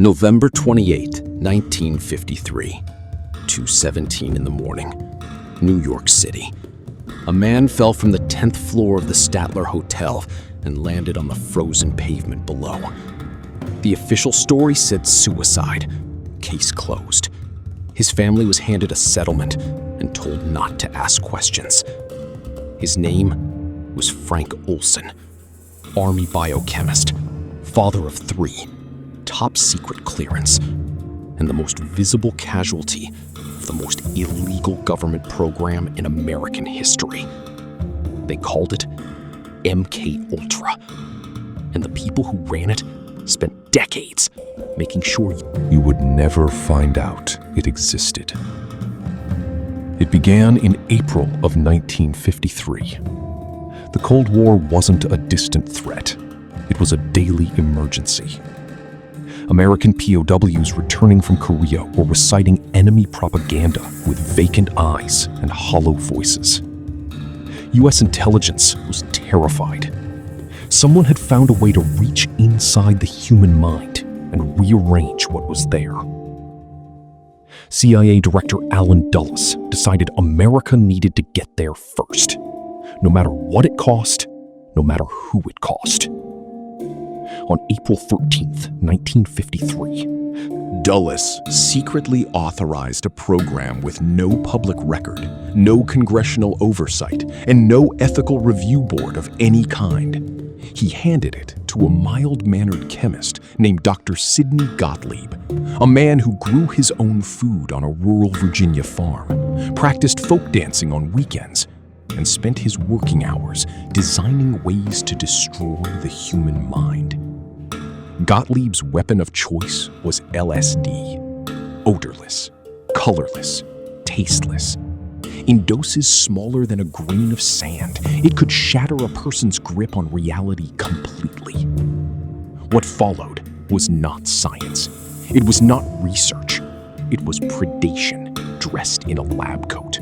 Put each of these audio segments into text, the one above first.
November 28, 1953, 2:17 in the morning, New York City. A man fell from the 10th floor of the Statler Hotel and landed on the frozen pavement below. The official story said suicide. Case closed. His family was handed a settlement and told not to ask questions. His name was Frank Olson, Army biochemist, father of 3, top secret clearance, and the most visible casualty of the most illegal government program in American history. They called it MKUltra, and the people who ran it spent decades making sure you would never find out it existed. It began in April of 1953. The Cold War wasn't a distant threat. It was a daily emergency. American POWs returning from Korea were reciting enemy propaganda with vacant eyes and hollow voices. U.S. intelligence was terrified. Someone had found a way to reach inside the human mind and rearrange what was there. CIA Director Allen Dulles decided America needed to get there first, no matter what it cost, no matter who it cost. On April 13th, 1953, Dulles secretly authorized a program with no public record, no congressional oversight, and no ethical review board of any kind. He handed it to a mild-mannered chemist named Dr. Sidney Gottlieb, a man who grew his own food on a rural Virginia farm, practiced folk dancing on weekends, and spent his working hours designing ways to destroy the human mind. Gottlieb's weapon of choice was LSD, odorless, colorless, tasteless. In doses smaller than a grain of sand, it could shatter a person's grip on reality completely. What followed was not science. It was not research. It was predation dressed in a lab coat.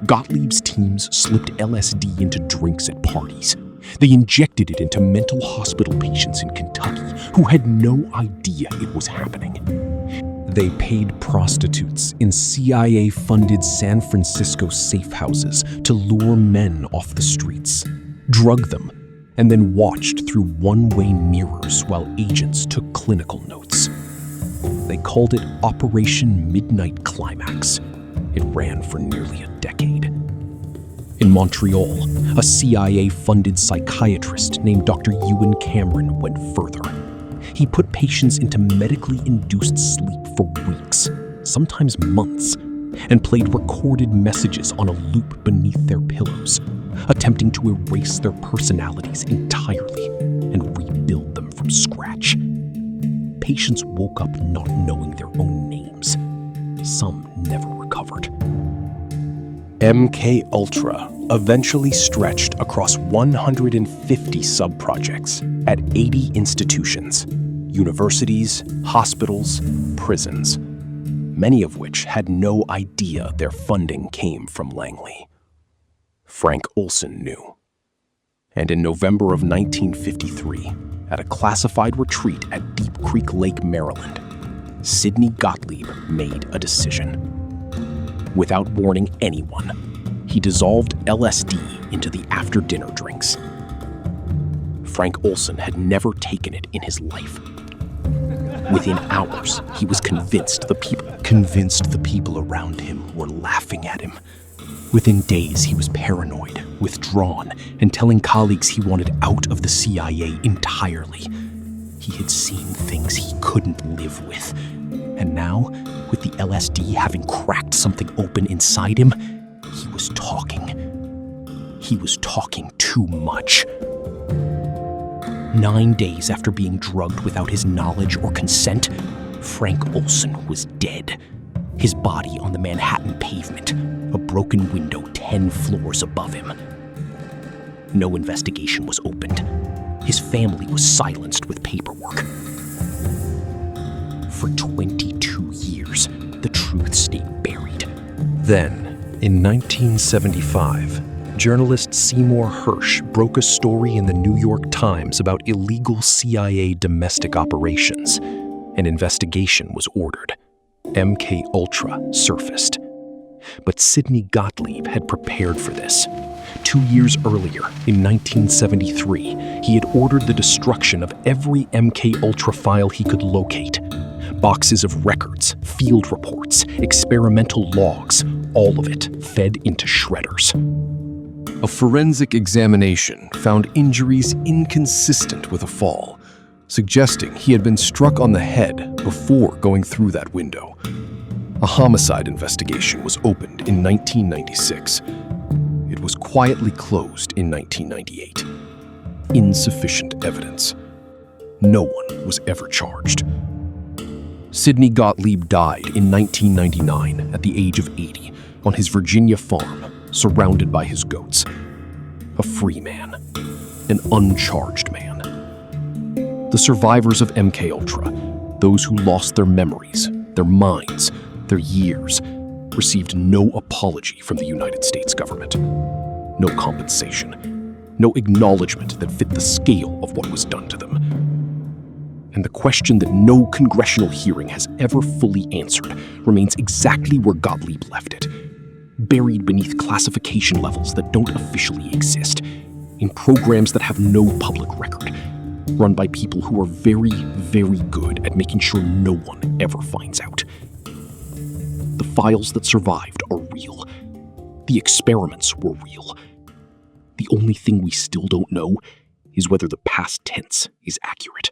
Gottlieb's teams slipped LSD into drinks at parties. They injected it into mental hospital patients in Kentucky who had no idea it was happening. They paid prostitutes in CIA-funded San Francisco safe houses to lure men off the streets, drug them, and then watched through one-way mirrors while agents took clinical notes. They called it Operation Midnight Climax. It ran for nearly a decade. In Montreal, a CIA-funded psychiatrist named Dr. Ewan Cameron went further. He put patients into medically induced sleep for weeks, sometimes months, and played recorded messages on a loop beneath their pillows, attempting to erase their personalities entirely and rebuild them from scratch. Patients woke up not knowing their own names. Some never recovered. MKUltra eventually stretched across 150 sub-projects at 80 institutions, universities, hospitals, prisons, many of which had no idea their funding came from Langley. Frank Olson knew. And in November of 1953, at a classified retreat at Deep Creek Lake, Maryland, Sidney Gottlieb made a decision. Without warning anyone, he dissolved LSD into the after-dinner drinks. Frank Olson had never taken it in his life. Within hours, he was convinced the people around him were laughing at him. Within days, he was paranoid, withdrawn, and telling colleagues he wanted out of the CIA entirely. He had seen things he couldn't live with. And now, with the LSD having cracked something open inside him, he was talking. He was talking too much. 9 days after being drugged without his knowledge or consent, Frank Olson was dead. His body on the Manhattan pavement, a broken window 10 floors above him. No investigation was opened. His family was silenced with paperwork. For 22 years, the truth stayed buried. Then, in 1975, journalist Seymour Hersh broke a story in the New York Times about illegal CIA domestic operations, An investigation was ordered. MKUltra surfaced. But Sidney Gottlieb had prepared for this. 2 years earlier, in 1973, he had ordered the destruction of every MKUltra file he could locate. Boxes of records, field reports, experimental logs, all of it fed into shredders. A forensic examination found injuries inconsistent with a fall, suggesting he had been struck on the head before going through that window. A homicide investigation was opened in 1996. It was quietly closed in 1998. Insufficient evidence. No one was ever charged. Sidney Gottlieb died in 1999 at the age of 80 on his Virginia farm, surrounded by his goats. A free man. An uncharged man. The survivors of MKUltra, those who lost their memories, their minds, their years, received no apology from the United States government. No compensation. No acknowledgement that fit the scale of what was done to them. And the question that no congressional hearing has ever fully answered remains exactly where Gottlieb left it. Buried beneath classification levels that don't officially exist, in programs that have no public record, run by people who are very, very good at making sure no one ever finds out. The files that survived are real. The experiments were real. The only thing we still don't know is whether the past tense is accurate.